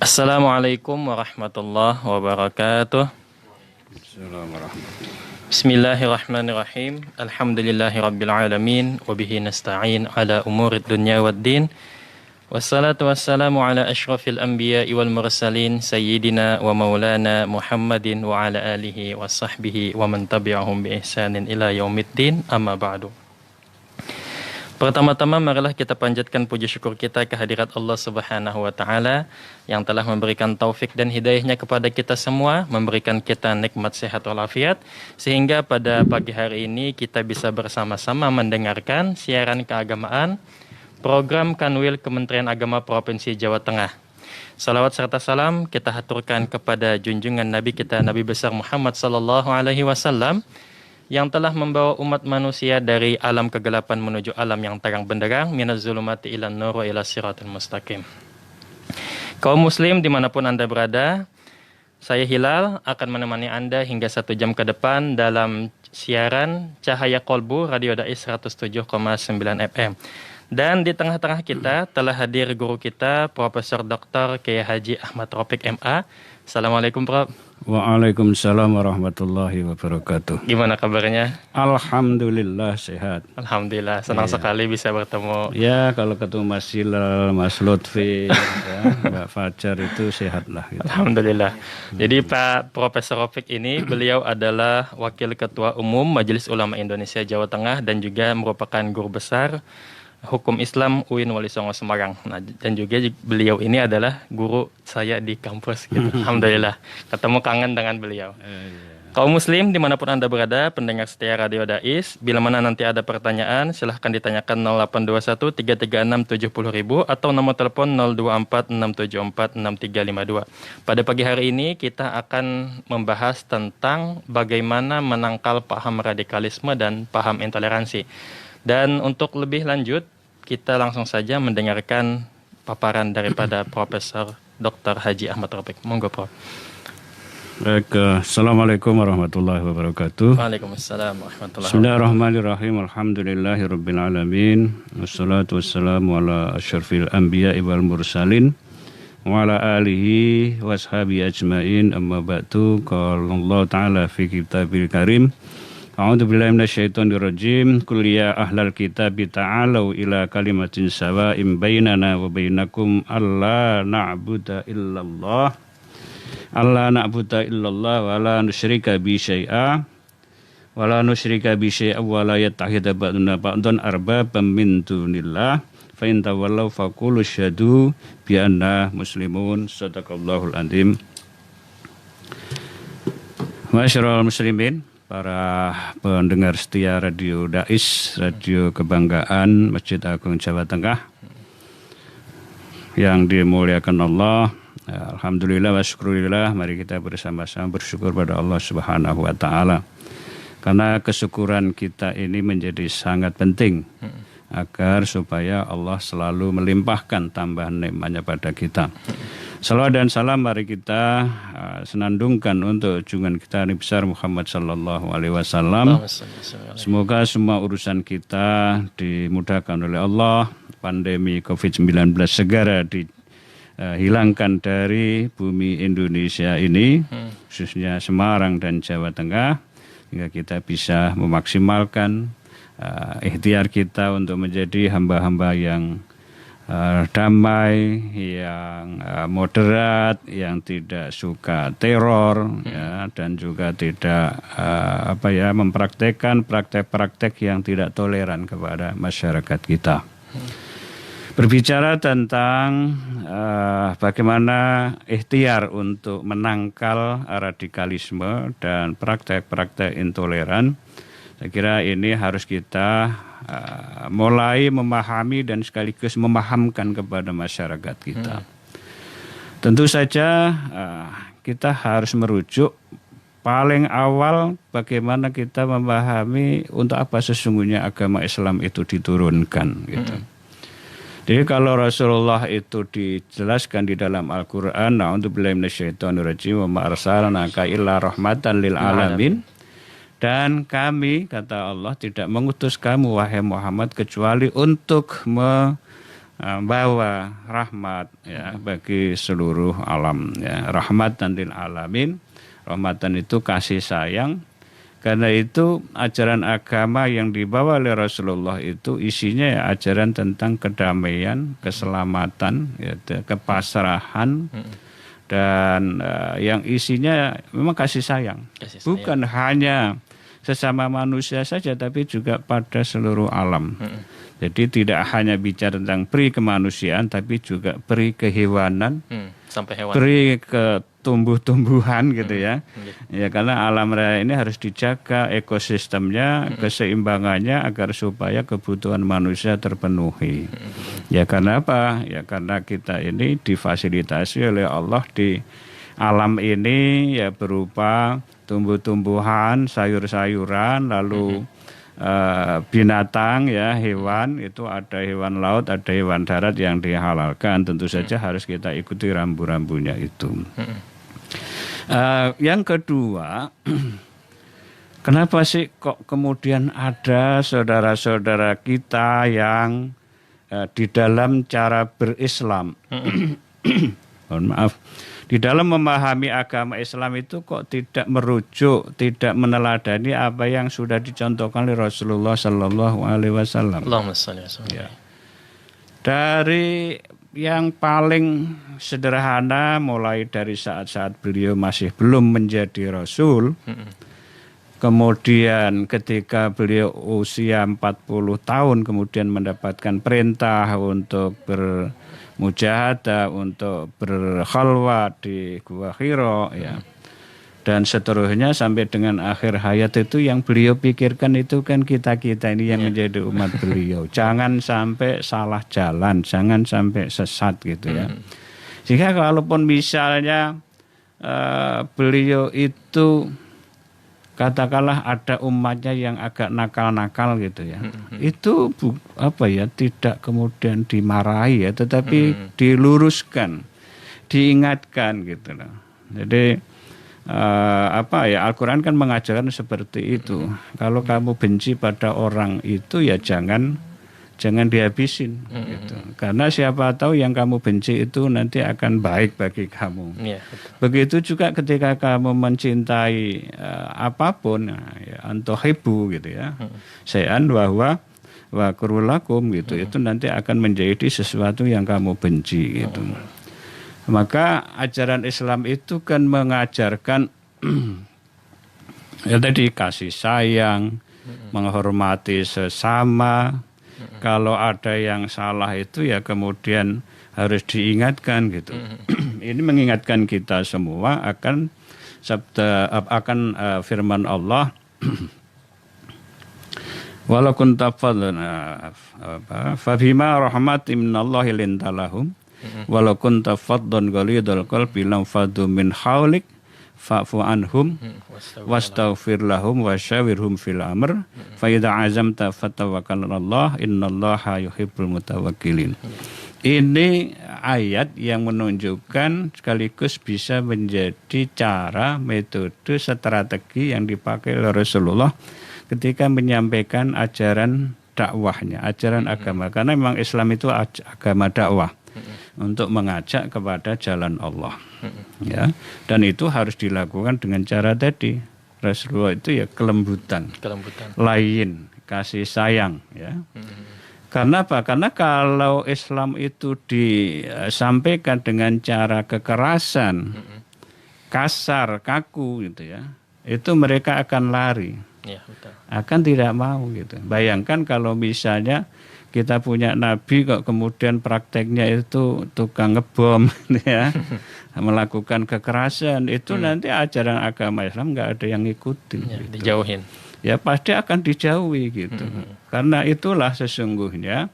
Assalamualaikum warahmatullahi wabarakatuh. Assalamualaikum. Bismillahirrahmanirrahim. Alhamdulillahirabbil alamin wa bihi nasta'in ala umurid dunya waddin. Wassalatu wassalamu ala asyrafil anbiya'i wal mursalin sayyidina wa maulana Muhammadin wa ala alihi wa sahbihi wa man tabi'ahum bi ihsanin ila yaumiddin. Amma ba'du. Pertama-tama marilah kita panjatkan puji syukur kita kehadirat Allah Subhanahu wa taala yang telah memberikan taufik dan hidayahnya kepada kita semua, memberikan kita nikmat sehat walafiat sehingga pada pagi hari ini kita bisa bersama-sama mendengarkan siaran keagamaan program Kanwil Kementerian Agama Provinsi Jawa Tengah. Salawat serta salam kita haturkan kepada junjungan Nabi kita Nabi besar Muhammad sallallahu alaihi wasallam yang telah membawa umat manusia dari alam kegelapan menuju alam yang terang benderang, minaz zulumati ilan nur wa ila siratal mustaqim. Kaum muslim dimanapun Anda berada, saya Hilal akan menemani Anda hingga 1 jam ke depan dalam siaran Cahaya Kolbu Radio Dais 107,9 FM. Dan di tengah-tengah kita telah hadir guru kita Profesor Dr. Kiai Haji Ahmad Rafiq MA. Assalamualaikum Prof. Waalaikumsalam warahmatullahi wabarakatuh. Gimana kabarnya? Alhamdulillah sehat. Alhamdulillah, senang sekali bisa bertemu. Ya, kalau ketemu Mas Hilal, Mas Lutfi, ya, Mbak Fajar itu sehat lah. Gitu. Alhamdulillah. Jadi Pak Profesor Rafiq ini beliau adalah Wakil Ketua Umum Majelis Ulama Indonesia Jawa Tengah dan juga merupakan guru besar Hukum Islam UIN Wali Songo Semarang. Nah, dan juga beliau ini adalah guru saya di kampus. Gitu. Alhamdulillah, ketemu kangen dengan beliau. Kaum muslim dimanapun Anda berada, pendengar setia Radio Dais, bila mana nanti ada pertanyaan, silahkan ditanyakan 0821 336 70.000 atau nomor telepon 024 674 6352. Pada pagi hari ini kita akan membahas tentang bagaimana menangkal paham radikalisme dan paham intoleransi. Dan untuk lebih lanjut, kita langsung saja mendengarkan paparan daripada Profesor Dr. Haji Ahmad Rafiq. Monggo, Prof. Baik, Assalamualaikum warahmatullahi wabarakatuh. Waalaikumsalam warahmatullahi wabarakatuh. Bismillahirrahmanirrahim. Alhamdulillahirabbil alamin. Wassalatu wassalamu ala asyrafil anbiya'i wal mursalin wa ala alihi washabihi ajmain. Amma ba'du. Qala Allah Ta'ala fi kitabil karim. A'udzu billahi minasyaitonir rajim. Qul ya ahlal kitab ta'alu ila kalimatin sawa'in bainana wa bainakum alla na'budu illallah wa la nusyrika bi syai'a wa la yattakhidha ba'duna ba'dan arbabam min dunillah fa in tawallaw faqulu asyhadu bi anna muslimun. Shadaqallahul azim. Masyarul muslimin, para pendengar setia Radio Dais, Radio Kebanggaan Masjid Agung Jawa Tengah yang dimuliakan Allah. Alhamdulillah wa syukurillah, mari kita bersama-sama bersyukur pada Allah Subhanahu wa taala. Karena kesyukuran kita ini menjadi sangat penting agar supaya Allah selalu melimpahkan tambahan nikmat-Nya pada kita. Salawat dan salam mari kita senandungkan untuk junjungan kita Nabi besar Muhammad sallallahu alaihi wasallam. Semoga semua urusan kita dimudahkan oleh Allah, pandemi Covid-19 segera dihilangkan dari bumi Indonesia ini, khususnya Semarang dan Jawa Tengah, hingga kita bisa memaksimalkan ikhtiar kita untuk menjadi hamba-hamba yang damai, yang moderat, yang tidak suka teror, ya, dan juga tidak mempraktekkan praktek-praktek yang tidak toleran kepada masyarakat kita. Berbicara tentang bagaimana ikhtiar untuk menangkal radikalisme dan praktek-praktek intoleran, saya kira ini harus kita mulai memahami dan sekaligus memahamkan kepada masyarakat kita. Tentu saja kita harus merujuk paling awal bagaimana kita memahami untuk apa sesungguhnya agama Islam itu diturunkan. Gitu. Jadi kalau Rasulullah itu dijelaskan di dalam Al-Quran, na'udzubillahi minasyaitonirrajim, wa ma arsalnaka illa rahmatan lil alamin. Dan kami, kata Allah, tidak mengutus kamu wahai Muhammad kecuali untuk bawa rahmat ya bagi seluruh alam ya, rahmatan lil alamin. Rahmatan itu kasih sayang. Karena itu ajaran agama yang dibawa oleh Rasulullah itu isinya ya ajaran tentang kedamaian, keselamatan, ya, kepasrahan, dan yang isinya memang kasih sayang. Bukan hanya sesama manusia saja, tapi juga pada seluruh alam. Jadi tidak hanya bicara tentang peri kemanusiaan, tapi juga peri kehewanan, sampai hewan, peri ke tumbuh-tumbuhan gitu ya. Ya karena alam raya ini harus dijaga ekosistemnya, keseimbangannya agar supaya kebutuhan manusia terpenuhi. Ya karena apa? Ya karena kita ini difasilitasi oleh Allah di alam ini ya berupa tumbuh-tumbuhan, sayur-sayuran, lalu binatang ya, hewan itu ada hewan laut, ada hewan darat yang dihalalkan. Tentu saja harus kita ikuti rambu-rambunya itu. Yang kedua, kenapa sih kok kemudian ada saudara-saudara kita yang di dalam cara berislam, mohon maaf, di dalam memahami agama Islam itu kok tidak merujuk, tidak meneladani apa yang sudah dicontohkan oleh Rasulullah Sallallahu Alaihi Wasallam. Allahumma shalli wa sallam. Ya. Dari yang paling sederhana, mulai dari saat-saat beliau masih belum menjadi Rasul, kemudian ketika beliau usia 40 tahun kemudian mendapatkan perintah untuk bermujahadah, untuk berkhalwat di Gua Hira ya. Dan seterusnya sampai dengan akhir hayat itu yang beliau pikirkan itu kan kita-kita ini yang menjadi umat beliau. Jangan sampai salah jalan, jangan sampai sesat gitu ya. Sehingga kalaupun misalnya beliau itu katakanlah ada umatnya yang agak nakal-nakal gitu ya. Itu tidak kemudian dimarahi ya, tetapi diluruskan, diingatkan gitu loh. Jadi Al-Quran kan mengajarkan seperti itu. Kalau kamu benci pada orang itu ya jangan dihabisin gitu. Karena siapa tahu yang kamu benci itu nanti akan baik bagi kamu. Begitu juga ketika kamu mencintai apapun ya, antohibu gitu ya. Sayan wa kurulakum gitu. Itu nanti akan menjadi sesuatu yang kamu benci gitu. Maka ajaran Islam itu kan mengajarkan ya tadi kasih sayang, menghormati sesama. Kalau ada yang salah itu ya kemudian harus diingatkan gitu. Ini mengingatkan kita semua akan firman Allah. Walau kunta fadlan fa bima rahmatin minallahi lintalahum walau kunta faddan ghalidul qalbi lam faddu min haulik fa'fu anhum wastaghfir lahum wasyawirhum fil amr fa idza azamta fatawakkal 'alallah innallaha yuhibbul mutawakkilin. Ini ayat yang menunjukkan sekaligus bisa menjadi cara, metode, strategi yang dipakai oleh Rasulullah ketika menyampaikan ajaran dakwahnya, ajaran agama. Karena memang Islam itu agama dakwah untuk mengajak kepada jalan Allah. Ya, dan itu harus dilakukan dengan cara tadi. Rasulullah itu ya kelembutan. Lain, kasih sayang ya. Karena apa? Karena kalau Islam itu disampaikan dengan cara kekerasan, kasar, kaku gitu ya. Itu mereka akan lari. Ya, betul. Akan tidak mau gitu. Bayangkan kalau misalnya kita punya nabi kok kemudian prakteknya itu tukang ngebom ya, melakukan kekerasan, itu nanti ajaran agama Islam nggak ada yang ngikutin ya, gitu. Dijauhin. Ya pasti akan dijauhi gitu. Karena itulah sesungguhnya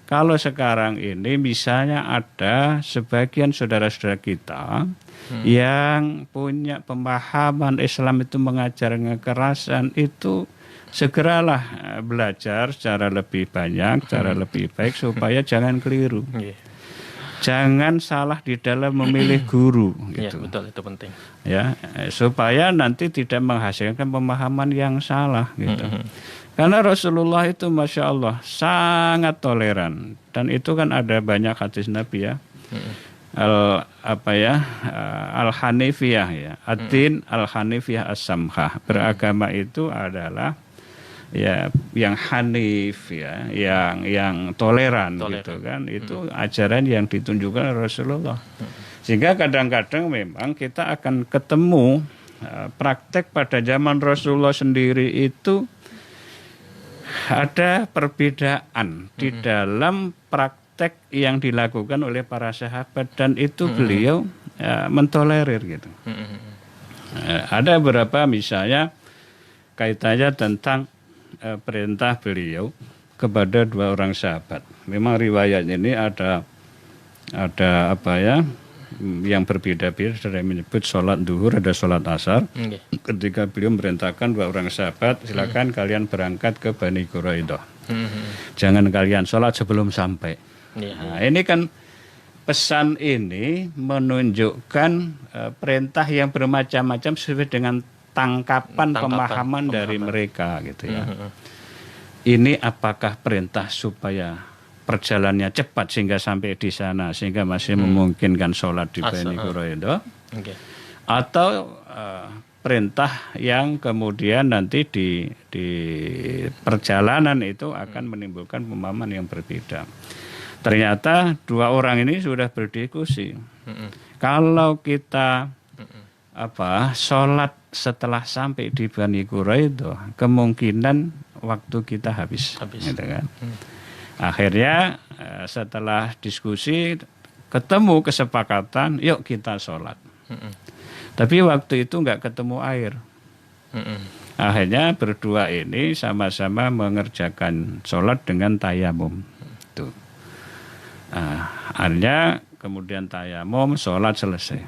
kalau sekarang ini misalnya ada sebagian saudara-saudara kita yang punya pemahaman Islam itu mengajarkan kekerasan, itu segeralah belajar secara lebih banyak, secara lebih baik supaya jangan keliru. Jangan salah di dalam memilih guru gitu. Ya, betul, itu penting. Ya, supaya nanti tidak menghasilkan pemahaman yang salah gitu. Karena Rasulullah itu Masya Allah sangat toleran. Dan itu kan ada banyak hadis Nabi ya. Al-Hanifiyah ya. Ad-din Al-Hanifiyah As-Samhah. Beragama itu adalah ya yang hanif ya, yang toleran gitu kan. Itu ajaran yang ditunjukkan oleh Rasulullah. Sehingga kadang-kadang memang kita akan ketemu praktek pada zaman Rasulullah sendiri itu ada perbedaan di dalam praktek yang dilakukan oleh para sahabat dan itu beliau mentolerir gitu. Ada beberapa misalnya kaitannya tentang perintah beliau kepada 2 orang sahabat. Memang riwayat ini ada yang berbeda-beda. Ada yang menyebut sholat duhur, ada sholat asar. Ketika beliau memerintahkan 2 orang sahabat, silakan kalian berangkat ke Bani Quraidah. Jangan kalian sholat sebelum sampai. Nah, ini kan pesan ini menunjukkan perintah yang bermacam-macam sesuai dengan tangkapan pemahaman dari mereka gitu ya. Ini apakah perintah supaya perjalanannya cepat sehingga sampai di sana sehingga masih memungkinkan sholat di Bani Quraidah, atau perintah yang kemudian nanti di perjalanan itu akan menimbulkan pemahaman yang berbeda. Ternyata 2 orang ini sudah berdiskusi. Kalau kita sholat setelah sampai di Bani Quraidah, kemungkinan waktu kita habis. Gitu kan? Akhirnya setelah diskusi ketemu kesepakatan, yuk kita sholat. Tapi waktu itu nggak ketemu air. Akhirnya berdua ini sama-sama mengerjakan sholat dengan tayamum. Tuh. Akhirnya kemudian tayamum, sholat selesai.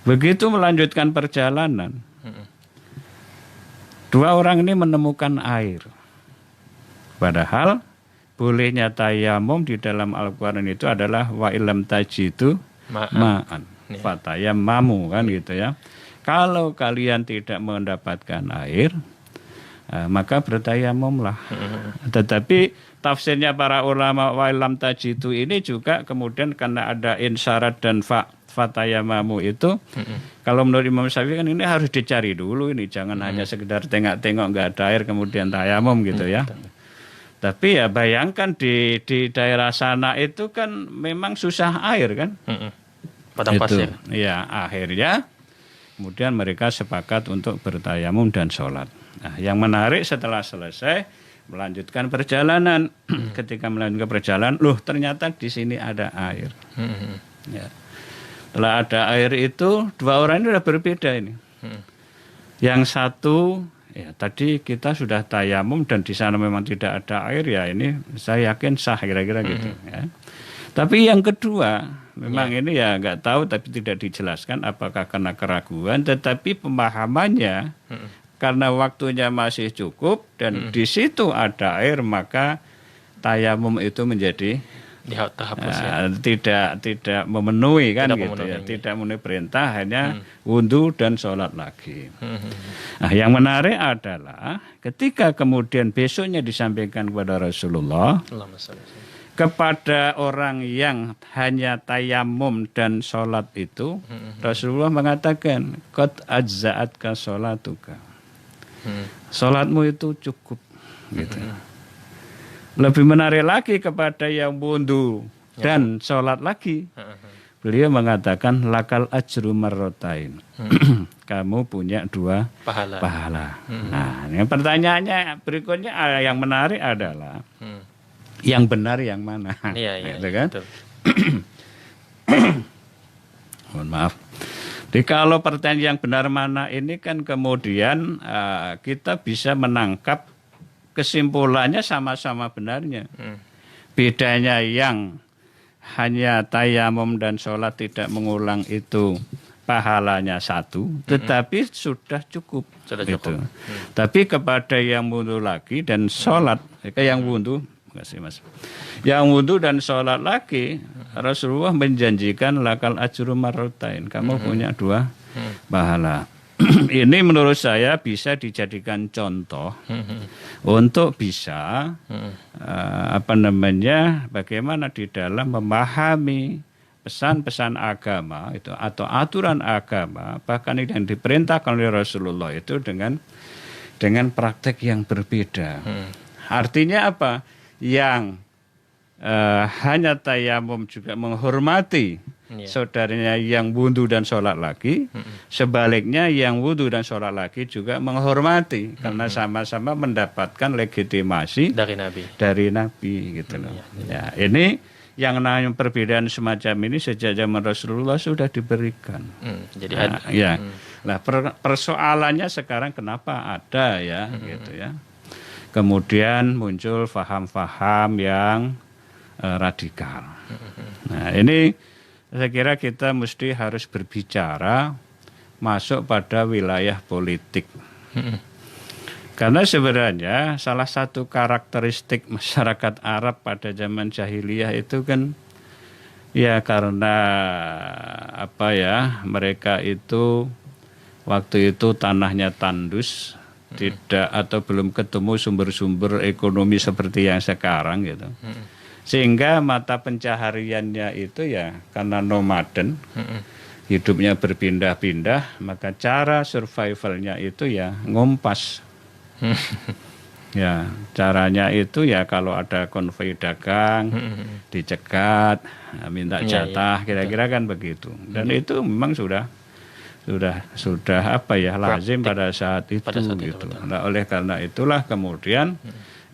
Begitu melanjutkan perjalanan, 2 orang ini menemukan air. Padahal bolehnya tayamum di dalam Al-Quran itu adalah wa illam tajidu ma'an fatayammamu kan gitu ya. Kalau kalian tidak mendapatkan air, maka bertayamumlah. Tetapi tafsirnya para ulama wa illam tajidu ini juga kemudian karena ada insyarat dan fatayamamu itu, kalau menurut Imam Syafi'i kan ini harus dicari dulu, ini jangan hanya sekedar tengok-tengok nggak ada air kemudian tayamum gitu ya. Tapi ya bayangkan di daerah sana itu kan memang susah air kan. Padang pasir. Ya akhirnya kemudian mereka sepakat untuk bertayamum dan sholat. Nah, yang menarik setelah selesai melanjutkan perjalanan, ketika melanjutkan perjalanan, ternyata di sini ada air. Ya. Setelah ada air itu 2 orang ini sudah berbeda ini. Yang satu ya tadi kita sudah tayamum dan di sana memang tidak ada air, ya ini saya yakin sah kira-kira gitu ya. Tapi yang kedua memang ini ya nggak tahu, tapi tidak dijelaskan apakah karena keraguan, tetapi pemahamannya karena waktunya masih cukup dan di situ ada air, maka tayamum itu menjadi terhapus tidak memenuhi kan tidak gitu memenuhi, ya, tidak memenuhi perintah, hanya wudhu dan sholat lagi. Nah, yang menarik adalah ketika kemudian besoknya disampaikan kepada Rasulullah, kepada orang yang hanya tayamum dan sholat itu, Rasulullah mengatakan qad ajza'atka sholatuka, sholatmu itu cukup gitu. Lebih menarik lagi kepada yang wudhu dan sholat lagi, beliau mengatakan lakal ajru marrotain, kamu punya 2 pahala. Nah, yang pertanyaannya berikutnya yang menarik adalah yang benar yang mana? Gitu kan? Mohon maaf. Jadi kalau pertanyaan yang benar mana ini kan kemudian kita bisa menangkap kesimpulannya sama-sama benarnya. Bedanya yang hanya tayamum dan sholat tidak mengulang itu pahalanya 1, tetapi sudah cukup. Gitu. Tapi kepada yang wudhu lagi dan sholat, yang wudhu, makasih Mas. Yang wudhu dan sholat lagi, Rasulullah menjanjikan lakal ajru marrotain, kamu punya 2 pahala. ini menurut saya bisa dijadikan contoh untuk bisa bagaimana di dalam memahami pesan-pesan agama itu atau aturan agama, bahkan yang diperintahkan oleh Rasulullah itu dengan praktek yang berbeda. Artinya apa? Yang hanya tayamum juga menghormati saudaranya yang wudu dan sholat lagi, sebaliknya yang wudu dan sholat lagi juga menghormati karena sama-sama mendapatkan legitimasi dari Nabi gitu loh. Ya, ini yang namanya perbedaan semacam ini sejak zaman Rasulullah sudah diberikan. Nah, persoalannya sekarang kenapa ada ya gitu ya. Kemudian muncul faham-faham yang radikal. Nah, ini saya kira kita mesti harus berbicara masuk pada wilayah politik. Karena sebenarnya salah satu karakteristik masyarakat Arab pada zaman jahiliyah itu kan ya karena mereka itu waktu itu tanahnya tandus, tidak atau belum ketemu sumber-sumber ekonomi seperti yang sekarang gitu. Sehingga mata pencahariannya itu ya karena nomaden, hidupnya berpindah-pindah, maka cara survivalnya itu ya ngumpas. Ya, caranya itu ya kalau ada konvoi dagang, dicegat, minta jatah, kira-kira kan begitu. Dan itu memang sudah lazim pada saat itu gitu. Nah, oleh karena itulah kemudian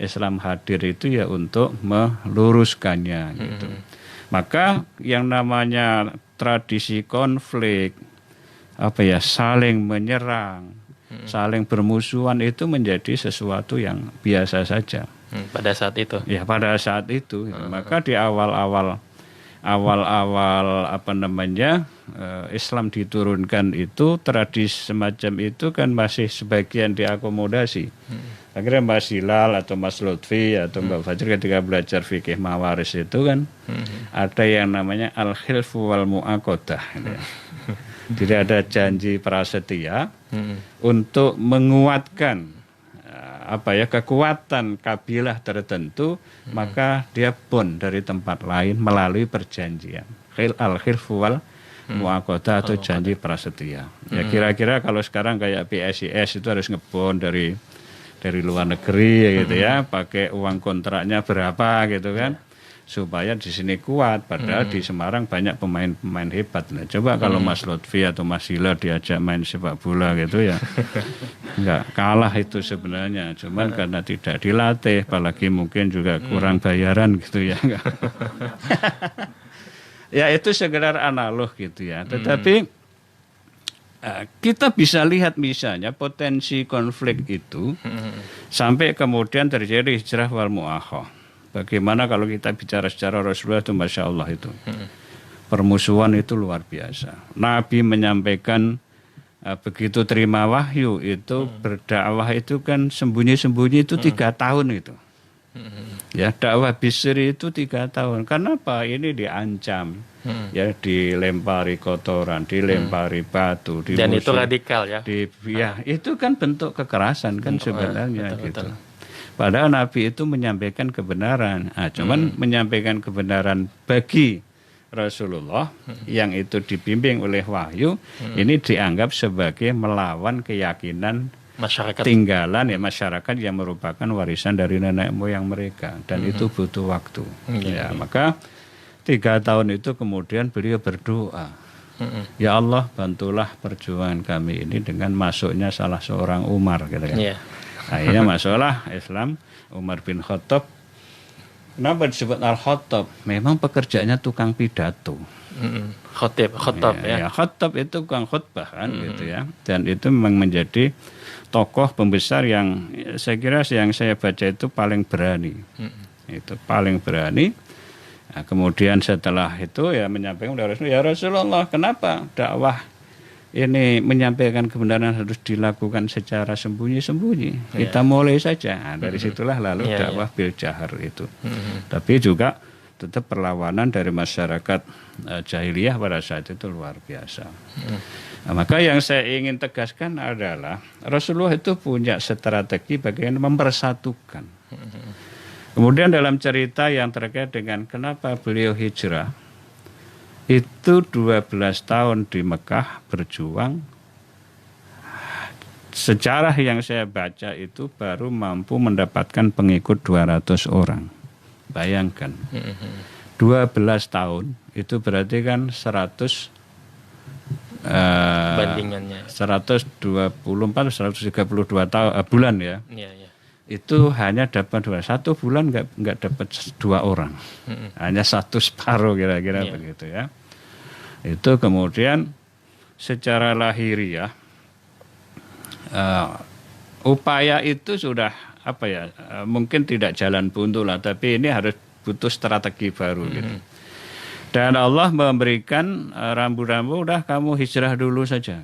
Islam hadir itu ya untuk meluruskannya gitu. Maka yang namanya tradisi konflik saling menyerang, saling bermusuhan itu menjadi sesuatu yang biasa saja. Pada saat itu. Ya, pada saat itu. Maka di awal-awal Islam diturunkan itu tradisi semacam itu kan masih sebagian diakomodasi. Akhirnya Mas Hilal atau Mas Lutfi atau Mbak Fajr ketika belajar fikih mawaris itu kan ada yang namanya al-khilfu wal mu'aqadah. Jadi ada janji prasetia untuk menguatkan kekuatan kabilah tertentu, maka dia bond dari tempat lain melalui perjanjian. Al-khilfu wal mu'aqadah atau janji prasetia. Ya kira-kira kalau sekarang kayak PSIS itu harus ngebond dari luar negeri gitu ya, pakai uang kontraknya berapa gitu kan, supaya di sini kuat. Padahal di Semarang banyak pemain-pemain hebat. Nah, coba kalau Mas Lutfi atau Mas Hilal diajak main sepak bola gitu ya, nggak kalah itu sebenarnya. Cuman karena tidak dilatih, apalagi mungkin juga kurang bayaran gitu ya. Ya itu sekedar analog gitu ya. Tetapi kita bisa lihat misalnya potensi konflik itu sampai kemudian terjadi hijrah wal mu'akhah. Bagaimana kalau kita bicara secara Rasulullah itu Masya Allah itu. Permusuhan itu luar biasa. Nabi menyampaikan begitu terima wahyu itu berdakwah itu kan sembunyi-sembunyi itu 3 tahun itu. Ya, dakwah Bisri itu 3 tahun. Kenapa? Ini diancam. Ya, dilempari kotoran, dilempari batu, dan itu radikal ya. Ya, itu kan bentuk kekerasan kan sebenarnya gitu. Padahal Nabi itu menyampaikan kebenaran. Cuman menyampaikan kebenaran bagi Rasulullah yang itu dibimbing oleh wahyu, ini dianggap sebagai melawan keyakinan masyarakat tinggalan ya masyarakat yang merupakan warisan dari nenek moyang mereka, dan itu butuh waktu. Ya, maka 3 tahun itu kemudian beliau berdoa, ya Allah bantulah perjuangan kami ini dengan masuknya salah seorang Umar gitu kan. Akhirnya masuklah Islam Umar bin Khattab. Kenapa disebut Al-Khattab? Memang pekerjaannya tukang pidato. Khattab ya. Khattab itu tukang khutbah kan gitu ya. Dan itu memang menjadi tokoh pembesar yang saya kira yang saya baca itu paling berani. Itu paling berani. Nah, kemudian setelah itu ya menyampaikan kepada Rasulullah, ya Rasulullah, kenapa dakwah ini menyampaikan kebenaran harus dilakukan secara sembunyi-sembunyi? Kita mulai saja. Nah, dari situlah lalu dakwah bil jahar itu. Tapi juga tetap perlawanan dari masyarakat jahiliyah pada saat itu luar biasa. Nah, maka yang saya ingin tegaskan adalah Rasulullah itu punya strategi bagaimana mempersatukan. Kemudian dalam cerita yang terkait dengan kenapa beliau hijrah, itu 12 tahun di Mekah berjuang. Sejarah yang saya baca itu baru mampu mendapatkan pengikut 200 orang. Bayangkan, 12 tahun itu berarti kan 100 bandingannya 124 132 tahun bulan ya. Iya, iya. Itu hanya dapat 1 bulan nggak dapat 2 orang. Hanya 1 separuh kira-kira begitu ya. Itu kemudian secara lahiriah upaya itu sudah mungkin tidak jalan buntu lah, tapi ini harus butuh strategi baru gitu. Dan Allah memberikan rambu-rambu, udah kamu hijrah dulu saja.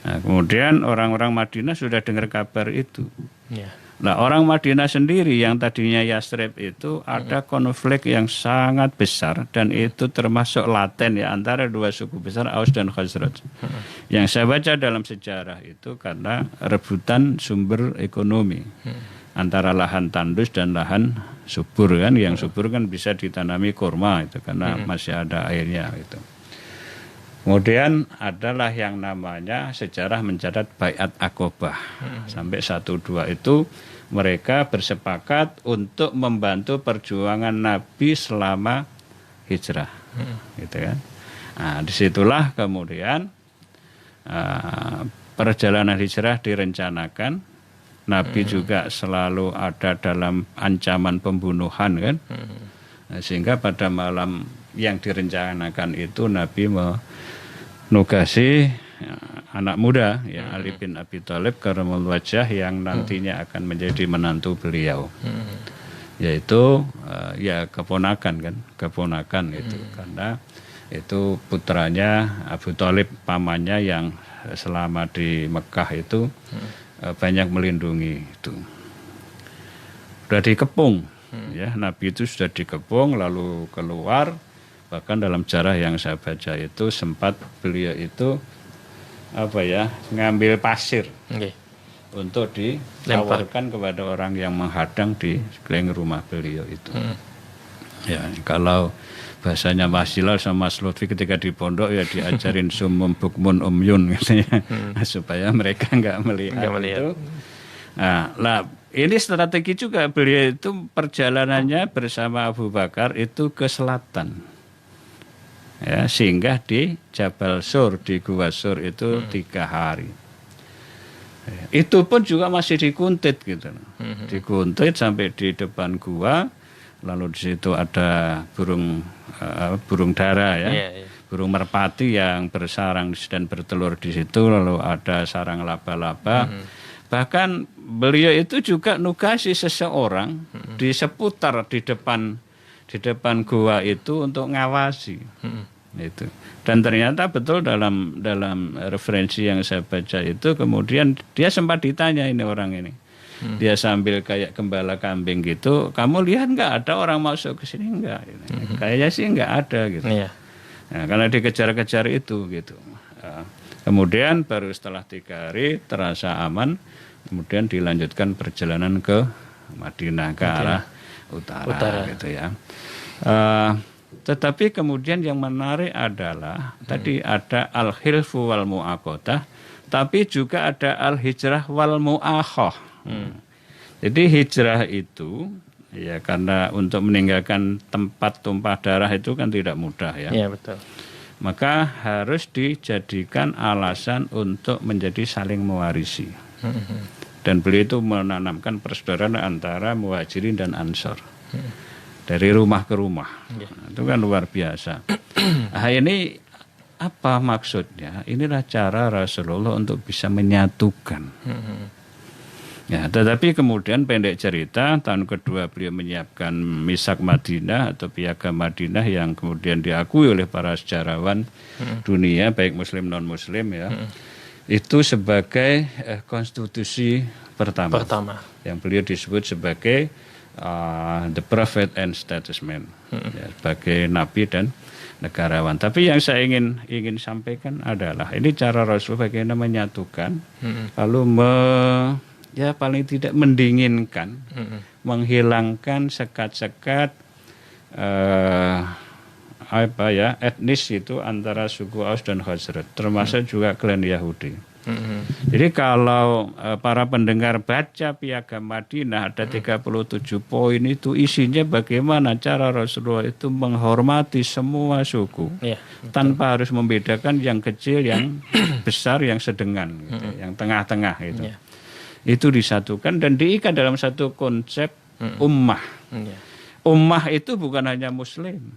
Nah, kemudian orang-orang Madinah sudah dengar kabar itu. Ya. Nah, orang Madinah sendiri yang tadinya Yasrib itu ada konflik yang sangat besar dan itu termasuk laten ya antara dua suku besar Aus dan Khazraj. Yang saya baca dalam sejarah itu karena rebutan sumber ekonomi antara lahan tandus dan lahan subur kan. Yang subur kan bisa ditanami kurma itu karena masih ada airnya itu. Kemudian adalah yang namanya sejarah mencatat Baiat Aqobah. Sampai 1-2 itu mereka bersepakat untuk membantu perjuangan Nabi selama hijrah. Gitu kan. Nah, disitulah kemudian perjalanan hijrah direncanakan. Nabi juga selalu ada dalam ancaman pembunuhan kan. Nah, sehingga pada malam yang direncanakan itu Nabi menugasi anak muda ya Ali bin Abi Thalib karramallahu wajhah yang nantinya akan menjadi menantu beliau. Yaitu keponakan itu karena itu putranya Abu Thalib pamannya yang selama di Mekah itu banyak melindungi itu. Sudah dikepung ya, Nabi itu sudah dikepung lalu keluar. Bahkan dalam sejarah yang saya baca itu sempat beliau itu ngambil pasir untuk ditawarkan kepada orang yang menghadang di sekeliling rumah beliau itu. Ya, kalau bahasanya Mas Hilal sama Mas Lutfi ketika di pondok ya diajarin sumum bukmun umyun katanya supaya mereka nggak melihat. Itu. Nah, ini strategi juga beliau itu perjalanannya bersama Abu Bakar itu ke selatan. Ya, singgah di Jabal Sur, di Gua Sur itu 3 hari. Ya, itu pun juga masih dikuntit gitu. Dikuntit sampai di depan gua, lalu di situ ada burung dara ya. Burung merpati yang bersarang dan bertelur di situ, lalu ada sarang laba-laba. Bahkan beliau itu juga nugasi seseorang di seputar di depan gua itu untuk ngawasi itu. Dan ternyata betul dalam referensi yang saya baca itu kemudian dia sempat ditanya ini orang ini. Dia sambil kayak gembala kambing gitu, kamu lihat nggak ada orang masuk ke sini nggak? Kayaknya sih nggak ada gitu. Nah, karena dikejar-kejar itu gitu. Kemudian baru setelah 3 hari terasa aman, kemudian dilanjutkan perjalanan ke Madinah ke arah utara. Gitu ya. Tetapi kemudian yang menarik adalah tadi ada al-hilfu wal mu'aqadah, tapi juga ada al-hijrah wal mu'akhah. Jadi hijrah itu ya karena untuk meninggalkan tempat tumpah darah itu kan tidak mudah ya. Iya betul. Maka harus dijadikan alasan untuk menjadi saling mewarisi. Dan beliau itu menanamkan persaudaraan antara muhajirin dan ansor. Dari rumah ke rumah. Nah, itu kan luar biasa. Nah, ini apa maksudnya? Inilah cara Rasulullah untuk bisa menyatukan. Ya, tetapi kemudian pendek cerita, tahun kedua beliau menyiapkan Misak Madinah atau Piagam Madinah yang kemudian diakui oleh para sejarawan dunia, baik muslim non-muslim ya. Itu sebagai konstitusi pertama. Yang beliau disebut sebagai the prophet and statesman, ya, sebagai nabi dan negarawan. Tapi yang saya ingin sampaikan adalah ini cara Rasul bagaimana menyatukan, lalu ya paling tidak mendinginkan, menghilangkan sekat-sekat etnis itu antara suku Aus dan Khazraj, termasuk juga klan Yahudi. Jadi kalau para pendengar baca Piagam Madinah ada 37 poin itu isinya bagaimana cara Rasulullah itu menghormati semua suku, tanpa harus membedakan yang kecil, yang besar, yang sedengan, gitu, yang tengah-tengah itu. Itu disatukan dan diikat dalam satu konsep ummah. Ummah itu bukan hanya Muslim,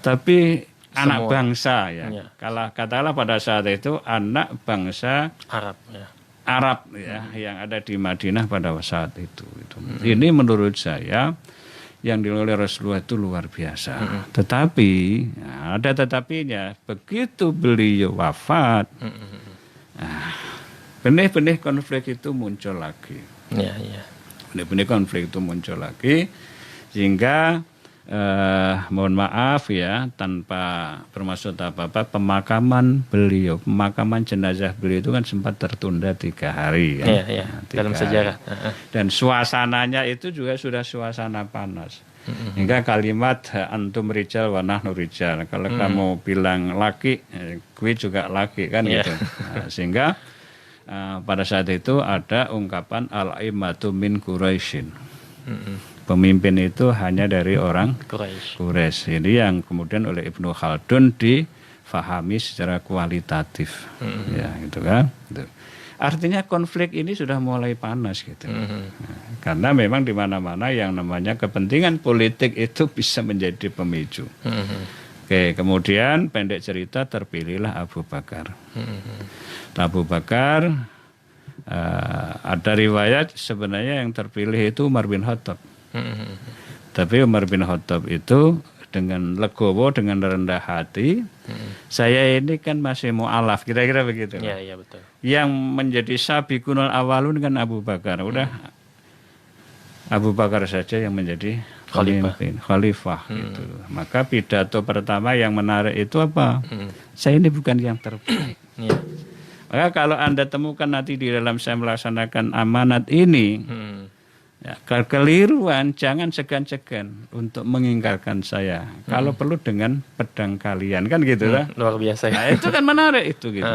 tapi anak bangsa ya. Kalau katakanlah pada saat itu anak bangsa Arab ya, yang ada di Madinah pada saat itu. Ini menurut saya yang dilakukan oleh Rasulullah itu luar biasa. Tetapi ada tetapinya, begitu beliau wafat, benih-benih konflik itu muncul lagi. Benih-benih konflik itu muncul lagi sehingga mohon maaf ya, tanpa bermaksud apa-apa, pemakaman jenazah beliau itu kan sempat tertunda 3 hari kan? Dalam sejarah. Dan suasananya itu juga sudah suasana panas. Hingga kalimat antum rijal wa nahnu rijal, kalau kamu bilang laki, gue juga laki kan gitu. Sehingga pada saat itu ada ungkapan al-aimatu min Quraisyin. Pemimpin itu hanya dari orang Quraisy. Ini yang kemudian oleh Ibnu Khaldun difahami secara kualitatif, ya gitu kan. Gitu. Artinya konflik ini sudah mulai panas gitu. Karena memang di mana-mana yang namanya kepentingan politik itu bisa menjadi pemicu. Oke, kemudian pendek cerita terpilihlah Abu Bakar. Abu Bakar ada riwayat sebenarnya yang terpilih itu Umar bin Khattab. Tapi Umar bin Khattab itu dengan legowo, dengan rendah hati, saya ini kan masih mu'alaf, kira-kira begitu. Iya, betul. Yang menjadi sabiqunul awalun kan Abu Bakar. Udah Abu Bakar saja yang menjadi khalifah gitu. Maka pidato pertama yang menarik itu apa? Saya ini bukan yang terbaik. Maka kalau Anda temukan nanti di dalam saya melaksanakan amanat ini, ya, kekeliruan jangan segan-segan untuk mengingkarkan saya. Kalau perlu dengan pedang kalian kan gitu lah. Luar biasa. Nah, itu kan menarik itu gitu.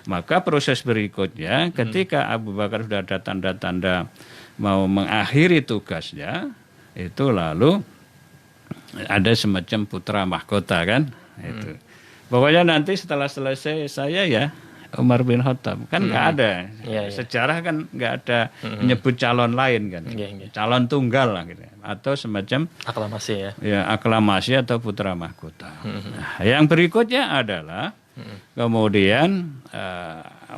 Maka proses berikutnya ketika Abu Bakar sudah ada tanda-tanda mau mengakhiri tugasnya, itu lalu ada semacam putra mahkota kan. Itu. Pokoknya nanti setelah selesai saya ya Umar bin Khattab kan nggak ada sejarah kan nggak ada menyebut calon lain kan, calon tunggal lah gitu, atau semacam aklamasi aklamasi atau putra mahkota. Nah, yang berikutnya adalah kemudian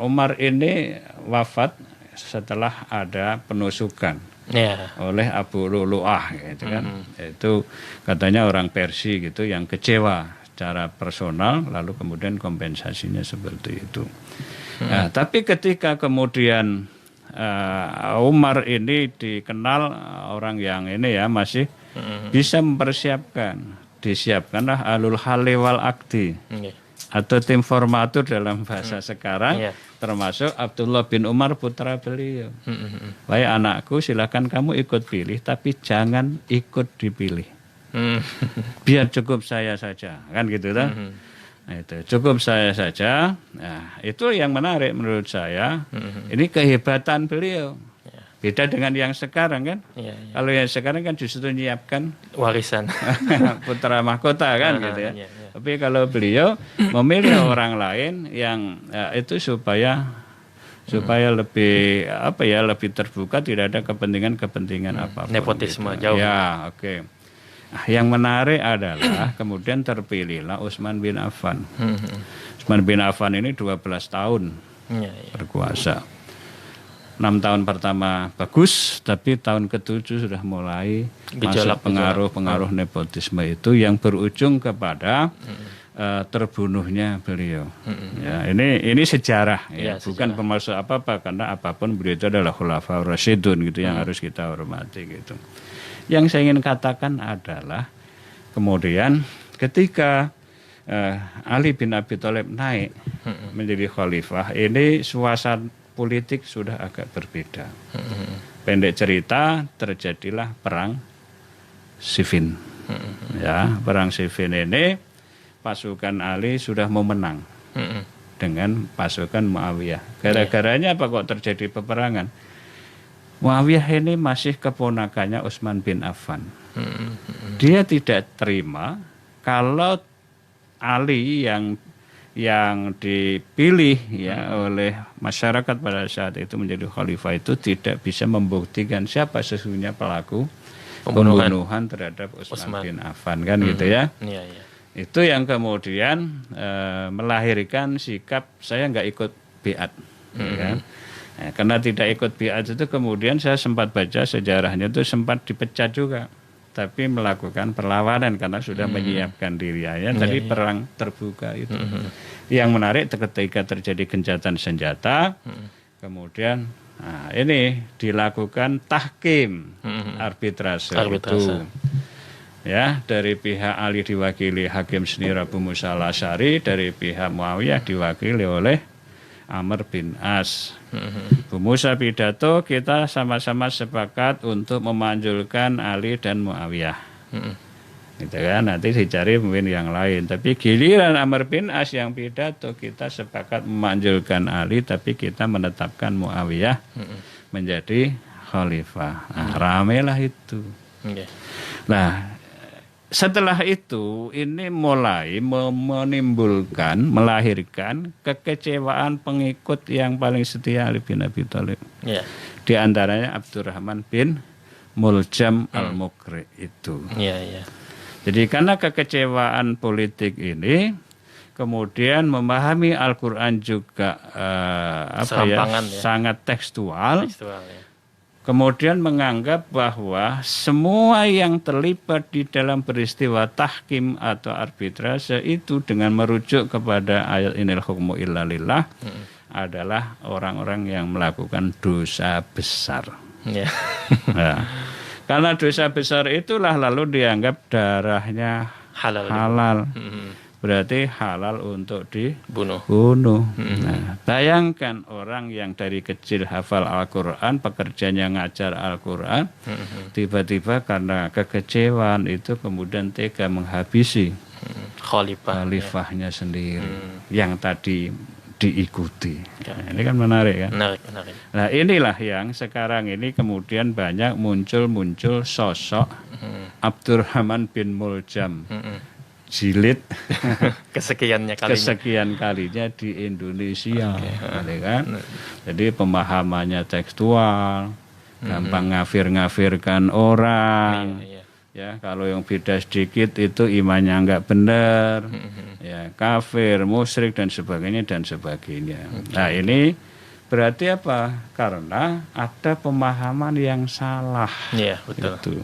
Umar ini wafat setelah ada penusukan oleh Abu Lu'lu'ah gitu kan, itu katanya orang Persia gitu yang kecewa secara personal, lalu kemudian kompensasinya seperti itu. Nah, tapi ketika kemudian Umar ini dikenal orang yang ini ya masih bisa mempersiapkan, disiapkanlah alul hali wal akdi atau tim formatur dalam bahasa sekarang, termasuk Abdullah bin Umar putra beliau. Wahai anakku, silakan kamu ikut pilih, tapi jangan ikut dipilih. Biar cukup saya saja, kan gitu kan? Nah, itu cukup saya saja. Nah, itu yang menarik menurut saya. Ini kehebatan beliau. Beda dengan yang sekarang kan? Kalau yang sekarang kan justru menyiapkan warisan putra mahkota kan gitu ya. Tapi kalau beliau memilih orang lain yang itu supaya lebih lebih terbuka, tidak ada kepentingan apapun. Nepotisme gitu. jauh. Ya, oke. Nah, yang menarik adalah kemudian terpilihlah Utsman bin Affan. Utsman bin Affan ini 12 tahun berkuasa. 6 tahun pertama bagus, tapi tahun ke-7 sudah mulai masuk pengaruh nepotisme itu yang berujung kepada terbunuhnya beliau. Ya, ini sejarah ya, bukan bermaksud apa-apa, karena apapun beliau itu adalah khulafaur rasyidun gitu yang harus kita hormati gitu. Yang saya ingin katakan adalah kemudian ketika Ali bin Abi Thalib naik menjadi khalifah, ini suasana politik sudah agak berbeda. Pendek cerita, terjadilah perang Siffin. Ya, perang Siffin ini pasukan Ali sudah mau menang dengan pasukan Muawiyah. Gara-garanya apa kok terjadi peperangan? Muawiyah ini masih keponakannya Utsman bin Affan. Dia tidak terima kalau Ali yang dipilih ya oleh masyarakat pada saat itu menjadi khalifah itu tidak bisa membuktikan siapa sesungguhnya pelaku pembunuhan terhadap Utsman bin Affan kan gitu ya. Iya, iya. Itu yang kemudian melahirkan sikap saya nggak ikut biat, kan? Nah, karena tidak ikut biat itu kemudian saya sempat baca sejarahnya itu sempat dipecat juga, tapi melakukan perlawanan karena sudah menyiapkan diri ya. Tadi perang terbuka itu. Yang menarik ketika terjadi gencatan senjata, kemudian ini dilakukan tahkim arbitrase itu. Ya, dari pihak Ali diwakili Hakim Sendiri Abu Musa al-Asy'ari, dari pihak Muawiyah diwakili oleh Amr bin As. Abu Musa pidato, kita sama-sama sepakat untuk memanjulkan Ali dan Muawiyah. Gitu kan, nanti dicari pemimpin yang lain. Tapi giliran Amr bin As yang pidato, kita sepakat memanjulkan Ali, tapi kita menetapkan Muawiyah menjadi khalifah. Nah, ramailah itu. Nah, setelah itu ini mulai menimbulkan, melahirkan kekecewaan pengikut yang paling setia Ali bin Abi Thalib. Di antaranya Abdurrahman bin Muljam al-Mukri itu. Jadi karena kekecewaan politik ini, kemudian memahami Al-Quran juga sangat tekstual. Kemudian menganggap bahwa semua yang terlibat di dalam peristiwa tahkim atau arbitrase itu dengan merujuk kepada ayat inil hukmu illa lillah adalah orang-orang yang melakukan dosa besar. Nah, karena dosa besar itulah lalu dianggap darahnya halal. Berarti halal untuk dibunuh. Nah, bayangkan orang yang dari kecil hafal Al-Quran, pekerjaannya ngajar Al-Quran, tiba-tiba karena kekecewaan itu kemudian tega menghabisi khalifahnya sendiri yang tadi diikuti. Nah, ini kan menarik kan? Menarik. Nah, inilah yang sekarang ini kemudian banyak muncul sosok Abdurrahman bin Muljam. Jilid kesekian kalinya di Indonesia, kan? Jadi pemahamannya tekstual, gampang ngafir-ngafirkan orang. Ya, kalau yang beda sedikit itu imannya enggak benar, ya kafir, musyrik dan sebagainya. Nah, ini berarti apa? Karena ada pemahaman yang salah. Iya, betul. Gitu.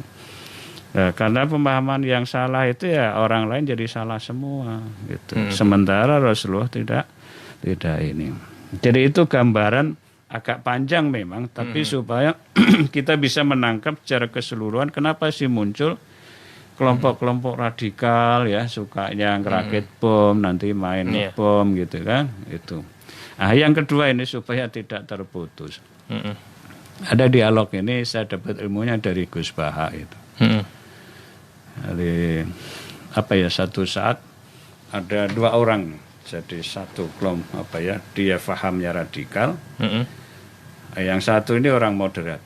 Nah, karena pemahaman yang salah itu ya orang lain jadi salah semua gitu. Sementara Rasulullah tidak ini. Jadi itu gambaran agak panjang memang, tapi supaya kita bisa menangkap secara keseluruhan kenapa sih muncul kelompok-kelompok radikal ya, sukanya ngerakit bom, nanti main bom gitu kan, itu. Nah, yang kedua ini supaya tidak terputus. Ada dialog ini saya dapat ilmunya dari Gus Baha itu. Jadi satu saat ada dua orang jadi satu kelompok dia fahamnya radikal, yang satu ini orang moderat,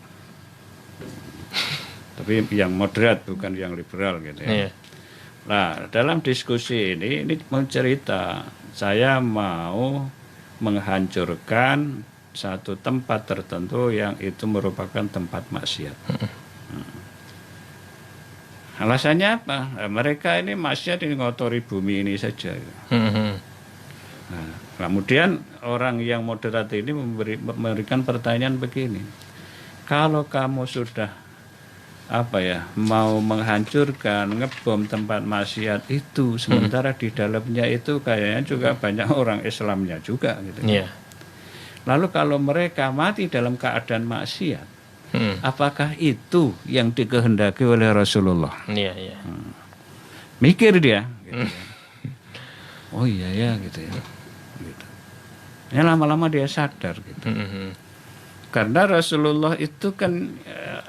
tapi yang moderat bukan yang liberal gitu ya. Nah, dalam diskusi ini mau cerita, saya mau menghancurkan satu tempat tertentu yang itu merupakan tempat maksiat. Alasannya apa? Nah, mereka ini maksiat ini ngotori bumi ini saja. Nah, kemudian orang yang moderat ini memberikan pertanyaan begini. Kalau kamu sudah mau menghancurkan, ngebom tempat maksiat itu, sementara di dalamnya itu kayaknya juga banyak orang Islamnya juga gitu. Lalu kalau mereka mati dalam keadaan maksiat, apakah itu yang dikehendaki oleh Rasulullah? Iya, iya. Mikir dia gitu ya. Oh iya ya gitu ya. Gitu. Ya lama-lama dia sadar gitu. Karena Rasulullah itu kan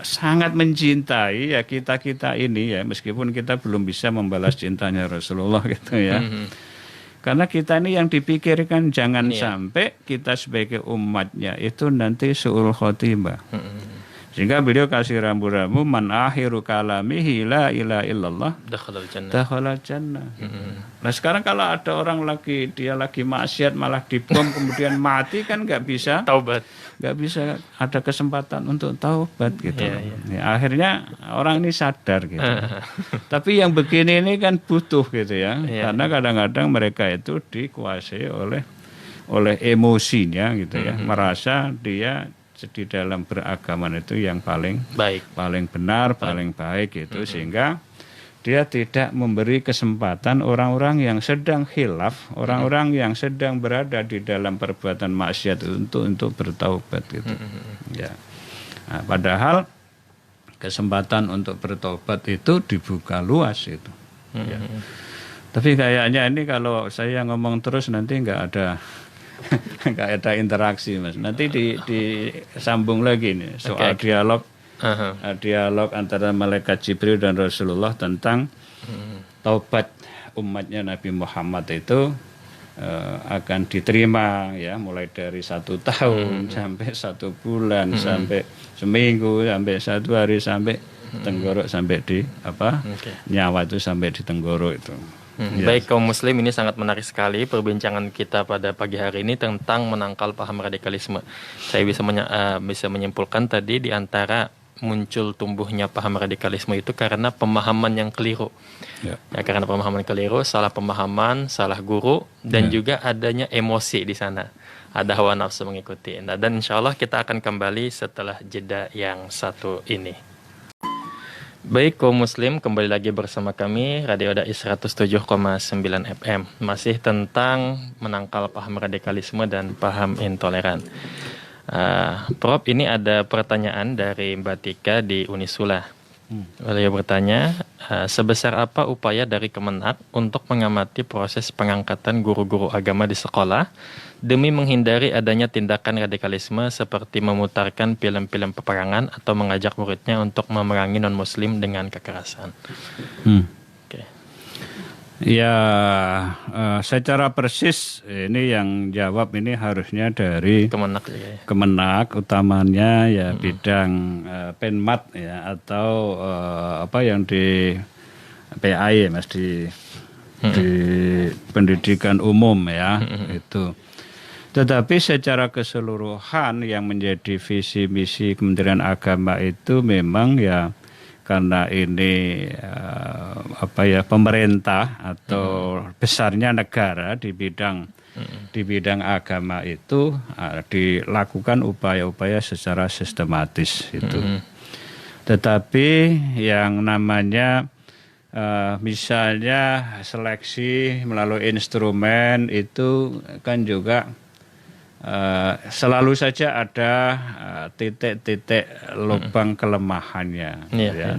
sangat mencintai ya kita-kita ini ya, meskipun kita belum bisa membalas cintanya Rasulullah gitu ya. Karena kita ini yang dipikirkan jangan sampai kita sebagai umatnya itu nanti su'ul khotimah. Sehingga beliau kasih rambu-rambu man akhiru kalamihi la ilaha illallah Dakhalal jannah. dakhalal jannah. Nah sekarang kalau ada orang dia lagi maksiat malah dibom kemudian mati kan nggak bisa Taubat. ada kesempatan untuk taubat gitu. Iya, iya. Ya, akhirnya orang ini sadar gitu. Tapi yang begini ini kan butuh gitu ya. Iya. Karena kadang-kadang mereka itu dikuasai oleh emosinya gitu ya. Merasa dia di dalam beragama itu yang paling Baik. benar, paling baik gitu, sehingga dia tidak memberi kesempatan orang-orang yang sedang khilaf, orang-orang yang sedang berada di dalam perbuatan maksiat untuk bertaubat gitu. Ya. Nah, padahal kesempatan untuk bertobat itu dibuka luas itu. Ya. Tapi kayaknya ini kalau saya ngomong terus nanti nggak ada interaksi Mas. Nanti disambung lagi nih soal dialog antara malaikat Jibril dan Rasulullah tentang taubat umatnya Nabi Muhammad itu akan diterima ya, mulai dari 1 tahun sampai 1 bulan sampai seminggu sampai 1 hari sampai tenggorok sampai di nyawa itu sampai di tenggorok itu. Baik kaum muslim, ini sangat menarik sekali perbincangan kita pada pagi hari ini tentang menangkal paham radikalisme. Saya bisa menyimpulkan tadi di antara muncul tumbuhnya paham radikalisme itu karena pemahaman yang keliru. Ya, karena pemahaman keliru, salah pemahaman, salah guru, dan juga adanya emosi di sana. Ada hawa nafsu mengikuti. Nah, dan insya Allah kita akan kembali setelah jeda yang satu ini. Baik kaum muslim, kembali lagi bersama kami Radio Dai 107,9 FM. Masih tentang menangkal paham radikalisme dan paham intoleran. Prof, ini ada pertanyaan dari Mbak Tika di Unisula. Beliau bertanya, sebesar apa upaya dari Kemenak untuk mengamati proses pengangkatan guru-guru agama di sekolah demi menghindari adanya tindakan radikalisme seperti memutarkan film-film peperangan atau mengajak muridnya untuk memerangi non-muslim dengan kekerasan? Ya, secara persis ini yang jawab ini harusnya dari Kemenak juga ya. Kemenak, utamanya ya bidang Penmat ya, atau yang di PAI Mas, di pendidikan umum ya itu. Tetapi secara keseluruhan yang menjadi visi misi Kementerian Agama itu memang ya karena ini pemerintah atau besarnya negara di bidang agama itu dilakukan upaya-upaya secara sistematis itu. Tetapi yang namanya misalnya seleksi melalui instrumen itu kan juga selalu saja ada titik-titik lubang kelemahannya,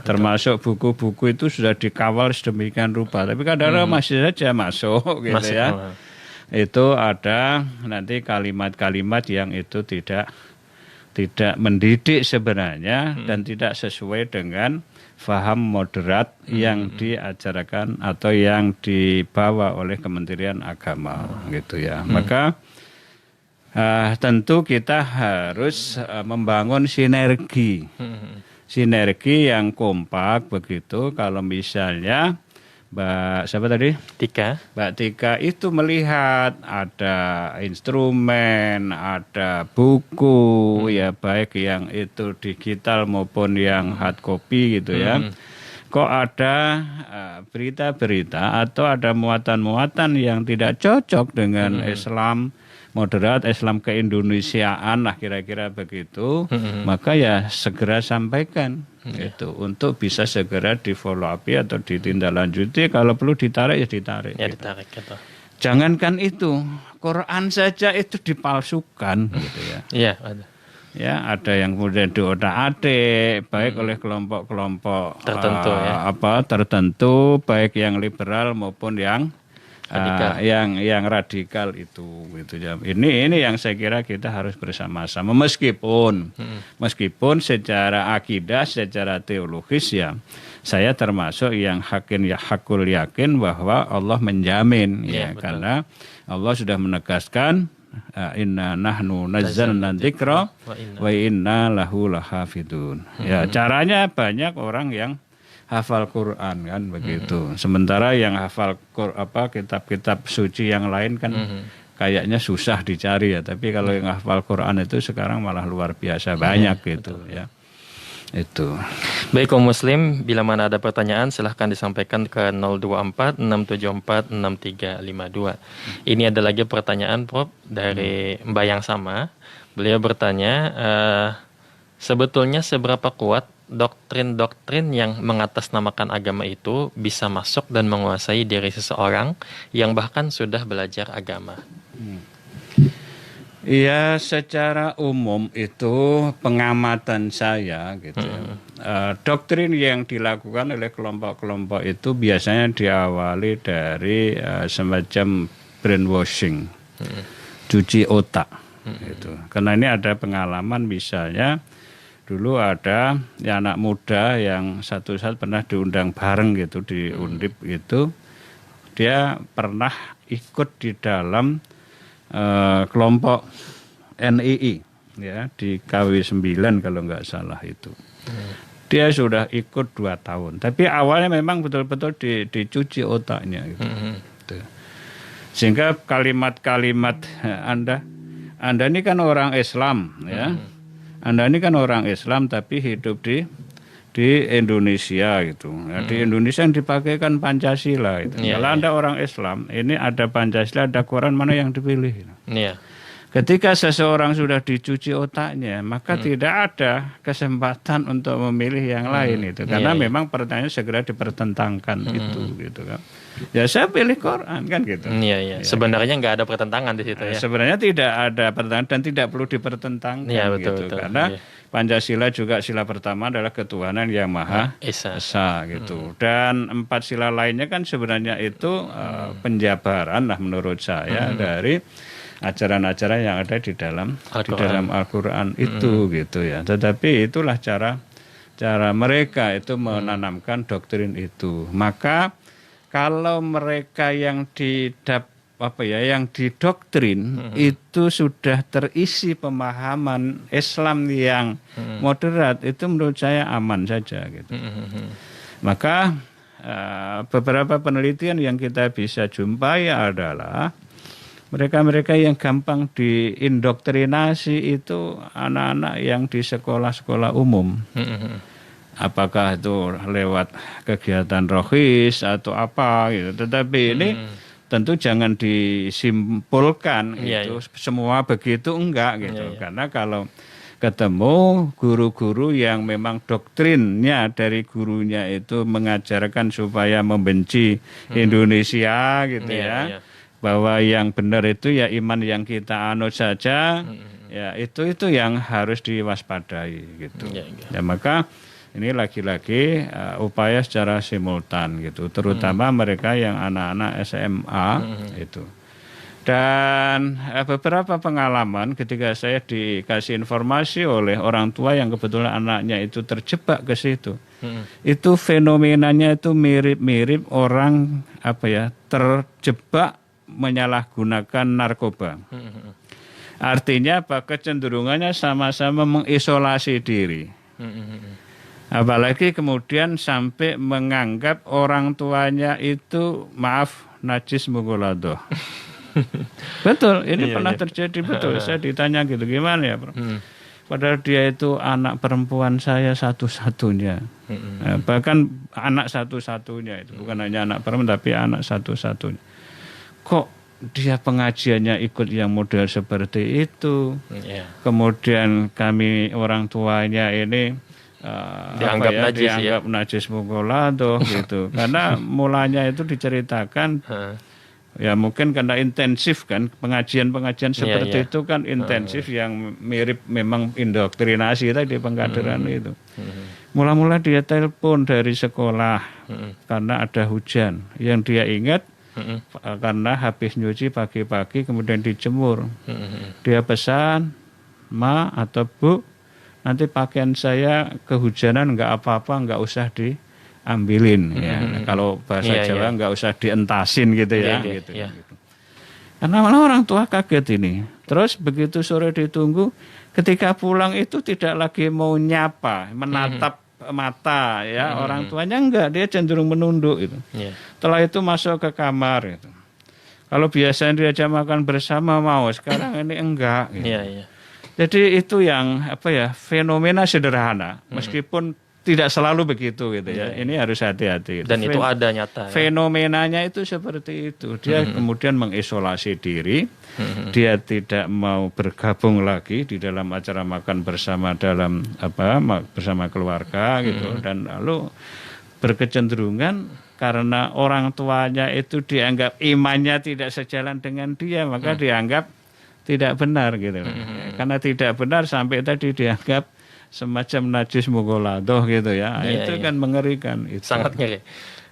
termasuk buku-buku itu sudah dikawal sedemikian rupa, tapi kadang-kadang masih saja masuk gitu ya. Itu ada nanti kalimat-kalimat yang itu tidak mendidik sebenarnya dan tidak sesuai dengan faham moderat yang diajarkan atau yang dibawa oleh Kementerian Agama gitu ya. Maka tentu kita harus membangun sinergi yang kompak begitu. Kalau misalnya Mbak Tika itu melihat ada instrumen, ada buku ya, baik yang itu digital maupun yang hard copy gitu ya. Kok ada berita-berita atau ada muatan-muatan yang tidak cocok dengan Islam moderat, Islam keindonesiaan lah kira-kira begitu, maka ya segera sampaikan itu untuk bisa segera di follow up atau ditindaklanjuti, kalau perlu ditarik ya ditarik. Ya gitu. ditarik gitu. Jangankan itu, Quran saja itu dipalsukan gitu ya. Iya, ada. Ya, ada yang kemudian diotak-atik baik oleh kelompok-kelompok Tertentu, tertentu, baik yang liberal maupun yang Radikal. yang radikal itu gitu ya. Ini yang saya kira kita harus bersama-sama meskipun secara akidah, secara teologis ya saya termasuk yang hakul yakin bahwa Allah menjamin ya, Betul. karena Allah sudah menegaskan inna nahnu nazzalna dzikra wa inna lahu lahafidun. Ya, caranya banyak orang yang hafal Quran kan begitu. Sementara yang hafal kitab-kitab suci yang lain kan kayaknya susah dicari ya, tapi kalau yang hafal Quran itu sekarang malah luar biasa banyak gitu ya. Itu. Baik kaum muslim, bila mana ada pertanyaan silahkan disampaikan ke 024 674 6352. Ini ada lagi pertanyaan Prof dari Mbak yang sama. Beliau bertanya, sebetulnya seberapa kuat doktrin-doktrin yang mengatasnamakan agama itu bisa masuk dan menguasai diri seseorang yang bahkan sudah belajar agama? Iya, secara umum itu pengamatan saya gitu ya. Doktrin yang dilakukan oleh kelompok-kelompok itu biasanya diawali dari semacam brainwashing, cuci otak gitu. Karena ini ada pengalaman misalnya dulu ada ya, anak muda yang satu saat pernah diundang bareng gitu di Undip itu, dia pernah ikut di dalam kelompok NII ya di KW 9 kalau nggak salah itu. Dia sudah ikut 2 tahun. Tapi awalnya memang betul-betul dicuci otaknya gitu. Sehingga kalimat-kalimat Anda ini kan orang Islam ya. Anda ini kan orang Islam tapi hidup di Indonesia gitu. Ya, di Indonesia yang dipakai kan Pancasila itu. Kalau Anda orang Islam, ini ada Pancasila, ada Quran, mana yang dipilih? Ketika seseorang sudah dicuci otaknya, maka tidak ada kesempatan untuk memilih yang lain itu. Karena memang pertanyaan segera dipertentangkan itu gitu kan. Ya saya pilih Quran kan gitu. Ya, sebenarnya nggak ada pertentangan di situ ya. Sebenarnya tidak ada pertentangan dan tidak perlu dipertentangkan gitu. Karena Pancasila juga sila pertama adalah ketuhanan yang Maha Esa gitu. Dan 4 sila lainnya kan sebenarnya itu penjabaran lah menurut saya dari ajaran-ajaran yang ada di dalam Al-Qur'an itu gitu ya. Tetapi itulah cara mereka itu menanamkan doktrin itu. Maka kalau mereka yang didoktrin itu sudah terisi pemahaman Islam yang moderat, itu menurut saya aman saja gitu. Maka beberapa penelitian yang kita bisa jumpai adalah mereka-mereka yang gampang diindoktrinasi itu anak-anak yang di sekolah-sekolah umum. Apakah itu lewat kegiatan rohis atau apa gitu. Tetapi ini tentu jangan disimpulkan itu semua begitu, enggak gitu. Karena kalau ketemu guru-guru yang memang doktrinnya dari gurunya itu mengajarkan supaya membenci Indonesia gitu bahwa yang benar itu ya iman yang kita anut saja, ya itu yang harus diwaspadai gitu. Ya maka ini lagi-lagi upaya secara simultan gitu, terutama mereka yang anak-anak SMA itu. Dan beberapa pengalaman ketika saya dikasih informasi oleh orang tua yang kebetulan anaknya itu terjebak ke situ. Itu fenomenanya itu mirip-mirip orang terjebak menyalahgunakan narkoba. Artinya apa? Kecenderungannya sama-sama mengisolasi diri. Apalagi kemudian sampai menganggap orang tuanya itu najis mugoladoh. Betul, ini pernah terjadi betul. Saya ditanya gitu, gimana ya, Bro? Padahal dia itu anak perempuan saya satu-satunya. Bahkan anak satu-satunya itu, bukan hanya anak perempuan tapi anak satu-satunya. Kok dia pengajiannya ikut yang model seperti itu? Kemudian kami orang tuanya ini dianggap najis mugoladoh gitu. Karena mulanya itu diceritakan Ya mungkin karena intensif kan, pengajian-pengajian seperti iya. itu kan intensif yang mirip memang indoktrinasi tadi pengkaderan itu. Mula-mula dia telepon dari sekolah karena ada hujan. Yang dia ingat karena habis nyuci pagi-pagi kemudian dijemur. Dia pesan, Ma atau Bu, nanti pakaian saya kehujanan nggak apa-apa, nggak usah diambilin. Ya. Kalau bahasa Jawa nggak usah dientasin gitu ya. Gitu. Karena malah orang tua kaget ini. Terus begitu sore ditunggu, ketika pulang itu tidak lagi mau nyapa, menatap mata ya orang tuanya enggak, dia cenderung menunduk itu. Setelah itu masuk ke kamar itu. Kalau biasanya diajak makan bersama mau, sekarang ini enggak. Gitu. Jadi itu yang fenomena sederhana, meskipun tidak selalu begitu gitu ya. Ini harus hati-hati. Dan itu ada nyata. Fenomenanya itu seperti itu. Dia kemudian mengisolasi diri, dia tidak mau bergabung lagi di dalam acara makan bersama bersama keluarga gitu. Dan lalu berkecenderungan karena orang tuanya itu dianggap imannya tidak sejalan dengan dia, maka dianggap tidak benar gitu. Karena tidak benar sampai tadi dianggap semacam najis mughaladah gitu ya. Itu kan mengerikan itu. Sangat ngeri.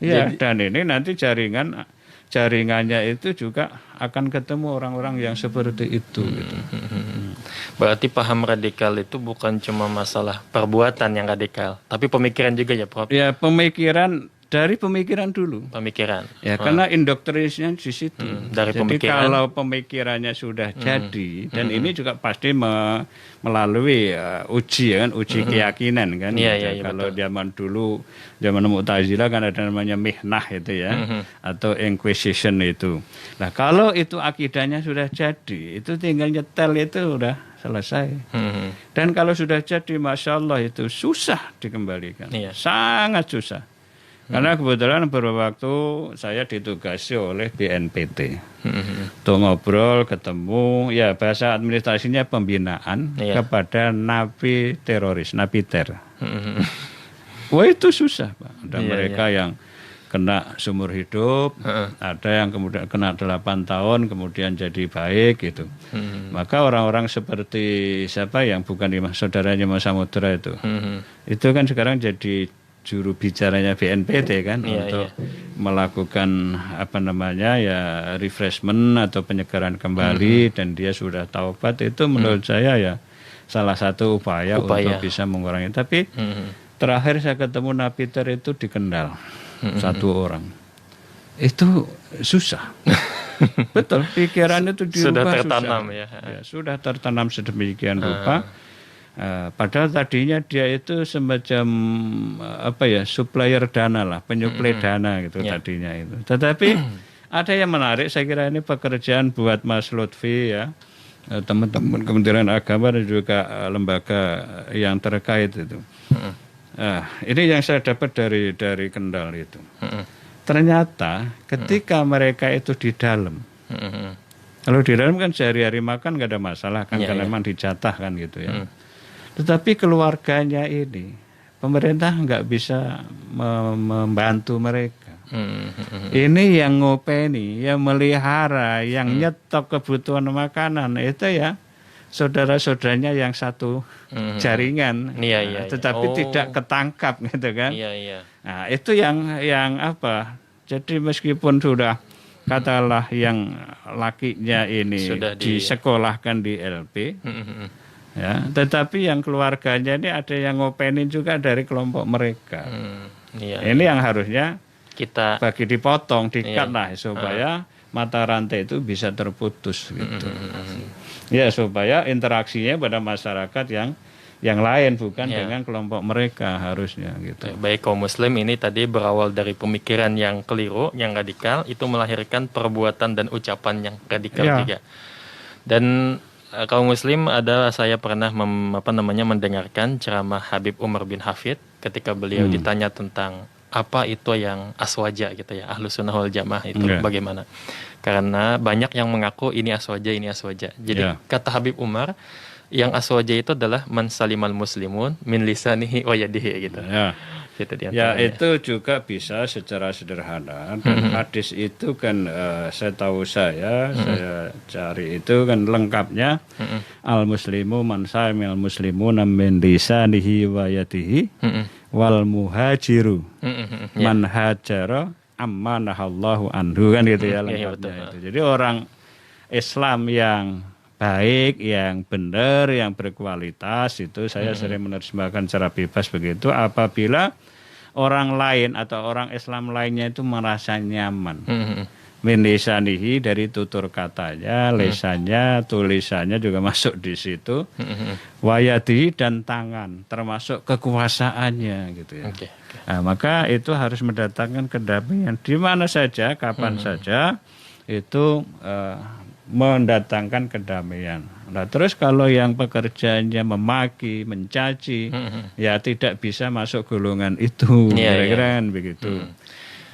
Ya, dan ini nanti jaringannya itu juga akan ketemu orang-orang yang seperti itu gitu. Berarti paham radikal itu bukan cuma masalah perbuatan yang radikal, tapi pemikiran juga ya, Prof. Ya, dari pemikiran dulu. Pemikiran. Ya, karena indoktrinasinya di situ. Dari jadi pemikiran. kalau pemikirannya sudah jadi, dan ini juga pasti melalui uji keyakinan kan. Iya, kalau betul. zaman dulu, zaman Mu'tazilah kan ada namanya mihnah itu ya, atau inquisition itu. Nah kalau itu akidahnya sudah jadi, itu tinggal nyetel itu udah selesai. Dan kalau sudah jadi, Masya Allah itu susah dikembalikan. Sangat susah. Karena kebetulan beberapa waktu saya ditugasi oleh BNPT untuk ngobrol, ketemu, ya bahasa administrasinya pembinaan kepada napi teroris, napi ter. Wah itu susah, Pak. Ada mereka yang kena seumur hidup, ada yang kemudian kena 8 tahun, kemudian jadi baik gitu. Maka orang-orang seperti siapa yang bukan saudaranya Mas Samudra itu kan sekarang jadi juru bicaranya BNPT kan untuk melakukan refreshment atau penyegaran kembali dan dia sudah taubat. Itu menurut saya ya salah satu upaya untuk bisa mengurangi. Tapi terakhir saya ketemu napiter itu di Kendal, satu orang. Itu susah. Betul, pikiran itu dirubah sudah tertanam susah. Ya, sudah tertanam sedemikian rupa. Padahal tadinya dia itu semacam supplier dana lah, penyuplai dana gitu tadinya itu. Tetapi ada yang menarik, saya kira ini pekerjaan buat Mas Lutfi ya, teman-teman Kementerian Agama dan juga lembaga yang terkait itu. Ini yang saya dapat dari Kendal itu. Ternyata ketika mereka itu di dalam, kalau di dalam kan sehari-hari makan nggak ada masalah kan, karena memang dijatah kan gitu ya. Tetapi keluarganya ini, pemerintah nggak bisa membantu mereka. Ini yang ngopeni, yang melihara, yang nyetok kebutuhan makanan, itu ya saudara-saudaranya yang satu jaringan. Tetapi tidak ketangkap gitu kan. Nah itu yang apa, jadi meskipun sudah katalah yang lakinya ini disekolahkan di LP, ya, tetapi yang keluarganya ini ada yang ngopenin juga dari kelompok mereka. Ini yang harusnya kita bagi dipotong, dikat lah supaya mata rantai itu bisa terputus gitu. Ya supaya interaksinya pada masyarakat yang lain bukan dengan kelompok mereka harusnya gitu. Baik kaum muslim ini tadi berawal dari pemikiran yang keliru, yang radikal, itu melahirkan perbuatan dan ucapan yang radikal juga. Dan kaum muslim, saya pernah mendengarkan ceramah Habib Umar bin Hafid ketika beliau ditanya tentang apa itu yang aswaja gitu ya, Ahlus Sunnah wal Jamaah itu bagaimana. Karena banyak yang mengaku ini aswaja. Jadi kata Habib Umar, yang aswaja itu adalah man salimal muslimun min lisanihi wa yadihi gitu. Itu di Ya antaranya. itu juga bisa secara sederhana dan hadis itu kan setahu saya cari itu kan lengkapnya al muslimu man salimil muslimuna min lisanihi wa yadihi wal muhajiru Ya. man hajara amma nahallahu anhu kan gitu ya Iya, lengkapnya betul. itu. Jadi orang Islam yang baik, yang benar, yang berkualitas itu saya sering menerjemahkan secara bebas begitu apabila orang lain atau orang Islam lainnya itu merasa nyaman. Min lisanihi dari tutur katanya, lesannya, tulisannya juga masuk di situ. Wayadi dan tangan termasuk kekuasaannya gitu ya. Oke. Nah, maka itu harus mendatangkan kedamaian di mana saja, kapan saja itu mendatangkan kedamaian. Nah, terus kalau yang pekerjaannya memaki, mencaci, ya tidak bisa masuk golongan itu, Iya, kira-kira iya. kan begitu.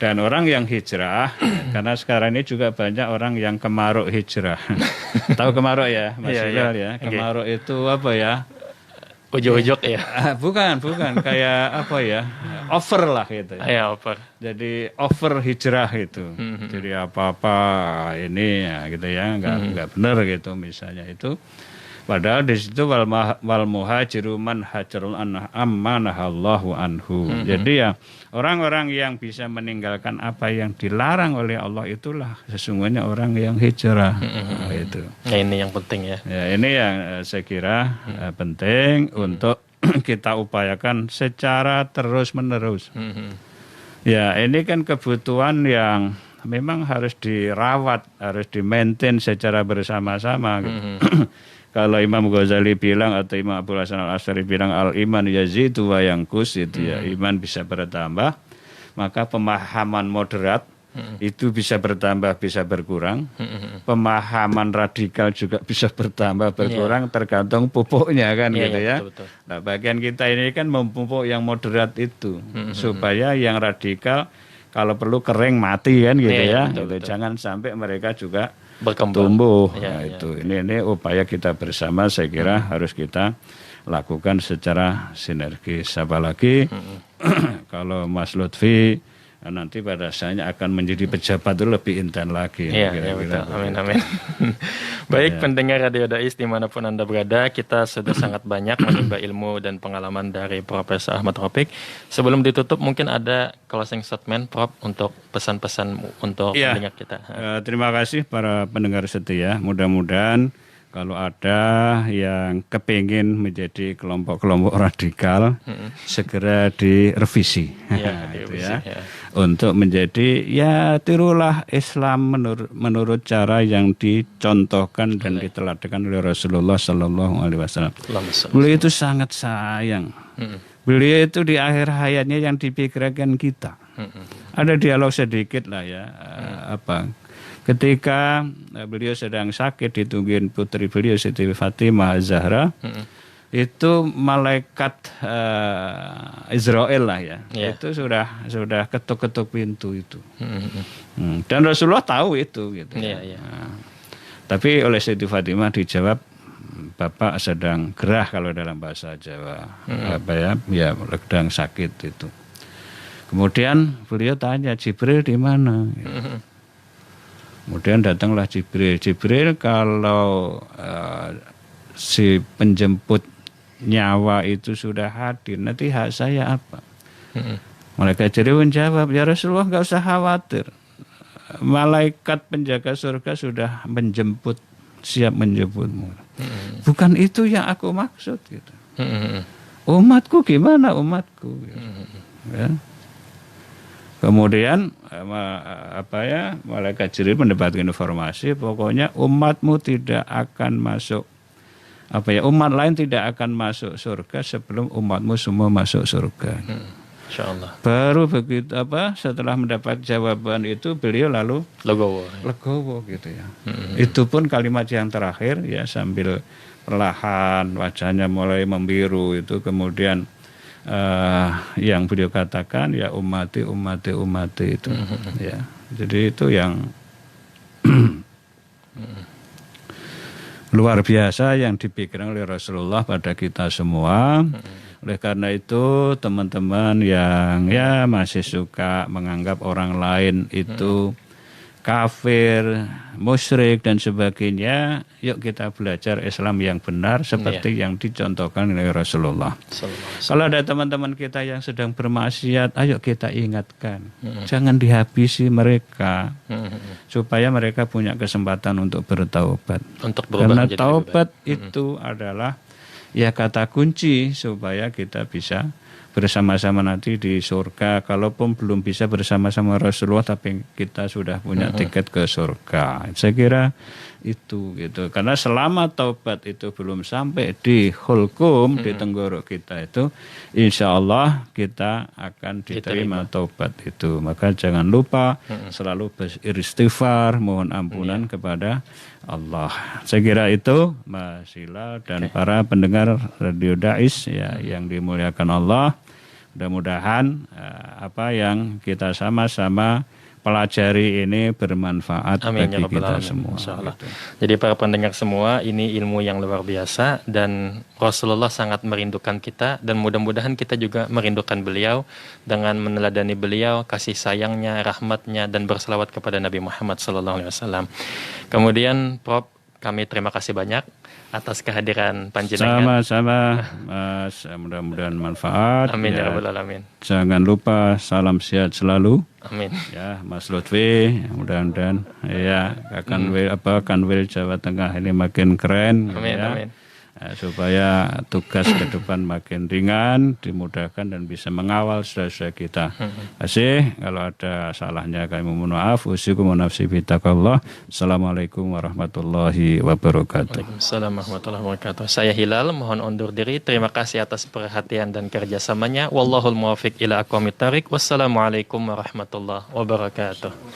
Dan orang yang hijrah, karena sekarang ini juga banyak orang yang kemaruk hijrah. Tahu kemaruk ya, Mas Iya, Iqbal iya. ya? Kemaruk itu apa ya? Ujuk-ujuk ya. Bukan, kayak apa ya? Over lah gitu ya. Ya, oper. Jadi over hijrah itu. Jadi apa-apa ini ya gitu ya, nggak benar gitu misalnya itu. Padahal di situ wal muhajiru man hajarul amanahallahu anhu. Jadi ya orang-orang yang bisa meninggalkan apa yang dilarang oleh Allah itulah sesungguhnya orang yang hijrah. Nah, itu. Nah, ini yang penting ya. Ya, ini yang saya kira penting untuk kita upayakan secara terus-menerus. Ya, ini kan kebutuhan yang memang harus dirawat, harus di-maintain secara bersama-sama. Kalau Imam Ghazali bilang atau Imam Abu Hasan al-Asy'ari bilang al-iman yazidu wa yanqus itu ya, iman bisa bertambah, maka pemahaman moderat itu bisa bertambah, bisa berkurang. Pemahaman radikal juga bisa bertambah, berkurang tergantung pupuknya kan Iya, gitu iya, ya. betul. Nah, bagian kita ini kan memupuk yang moderat itu supaya yang radikal kalau perlu kering mati kan gitu Iya, ya. betul, Gitu. Jangan sampai mereka juga Berkembang. tumbuh. Iya, Nah, iya. itu ini upaya kita bersama saya kira harus kita lakukan secara sinergis. Apalagi kalau Mas Lutfi nanti pada saatnya akan menjadi pejabat itu lebih intens lagi. Iya, Kira-kira betul. Amin, begitu. amin. Baik, pendengar Radio Dais dimanapun Anda berada, kita sudah sangat banyak menimba ilmu dan pengalaman dari Profesor Ahmad Rafiq. Sebelum ditutup, mungkin ada closing statement, Prof, untuk pesan-pesan untuk Iya. pendengar kita. Terima kasih para pendengar setia. Mudah-mudahan kalau ada yang kepingin menjadi kelompok-kelompok radikal, segera direvisi. Iya, Itu direvisi, ya. ya. Untuk menjadi ya tirulah Islam menurut cara yang dicontohkan dan diteladankan oleh Rasulullah Sallallahu Alaihi Wasallam. Allahumma shalli. Beliau itu sangat sayang. Beliau itu di akhir hayatnya yang dipikirkan kita. Ada dialog sedikit lah ya. Ketika beliau sedang sakit ditungguin putri beliau Siti Fatimah Zahra, itu malaikat Israel lah ya, Yeah. itu sudah ketuk-ketuk pintu itu. Dan Rasulullah tahu itu gitu. Iya, iya. Nah, tapi oleh Siti Fatimah dijawab, Bapak sedang gerah kalau dalam bahasa Jawa, ya sedang sakit itu. Kemudian beliau tanya, Jibril di mana? Kemudian datanglah Jibril. Jibril kalau si penjemput nyawa itu sudah hadir, nanti hak saya apa? Malaikat Jibril menjawab, ya Rasulullah nggak usah khawatir. Malaikat penjaga surga sudah menjemput, siap menjemputmu. Bukan itu yang aku maksud gitu. Umatku gimana umatku? Gitu. Ya. Kemudian malaikat Jibril mendapatkan informasi pokoknya umatmu tidak akan masuk umat lain tidak akan masuk surga sebelum umatmu semua masuk surga. Insyaallah. Baru begitu setelah mendapat jawaban itu beliau lalu legowo gitu ya. Itu pun kalimat yang terakhir ya sambil perlahan wajahnya mulai membiru itu kemudian yang beliau katakan ya umati itu ya. Jadi itu yang luar biasa yang dipikirkan oleh Rasulullah pada kita semua Oleh karena itu teman-teman yang ya masih suka menganggap orang lain itu kafir, musyrik dan sebagainya, yuk kita belajar Islam yang benar seperti yang dicontohkan oleh Rasulullah. Kalau ada teman-teman kita yang sedang bermaksiat, ayo kita ingatkan. Jangan dihabisi mereka. Supaya mereka punya kesempatan untuk bertaubat. Karena taubat itu adalah ya kata kunci supaya kita bisa bersama-sama nanti di surga. Kalaupun belum bisa bersama-sama Rasulullah, tapi kita sudah punya tiket ke surga. Saya kira itu gitu. Karena selama taubat itu belum sampai di hulkum, di tenggorok kita itu, insya Allah kita akan diterima taubat itu. Maka jangan lupa selalu beristighfar, mohon ampunan kepada Allah. Saya kira itu Mas Hilal dan para pendengar Radio Dais ya yang dimuliakan Allah. Mudah-mudahan apa yang kita sama-sama pelajari ini bermanfaat bagi kita semua. Gitu. Jadi para pendengar semua, ini ilmu yang luar biasa dan Rasulullah sangat merindukan kita dan mudah-mudahan kita juga merindukan beliau dengan meneladani beliau, kasih sayangnya, rahmatnya dan berselawat kepada Nabi Muhammad SAW. Kemudian Prof, kami terima kasih banyak atas kehadiran panjenengan. Sama-sama Mas, mudah-mudahan manfaat. Amin ya rabbal alamin. Jangan lupa salam sehat selalu. Amin. Ya, Mas Lutfi, mudah-mudahan ya Kanwil Jawa Tengah ini makin keren. Amin, ya. amin. Supaya tugas ke depan makin ringan, dimudahkan dan bisa mengawal saudara-saudara kita. Terima kasih. Kalau ada salahnya kami mohon maaf. Usikum wa nafsi bitaqallah. Assalamualaikum warahmatullahi wabarakatuh. Waalaikumsalam warahmatullahi wabarakatuh. Saya Hilal, mohon undur diri. Terima kasih atas perhatian dan kerjasamanya. Wallahul muwaffiq ila aqwamit thariq. Wassalamualaikum warahmatullahi wabarakatuh.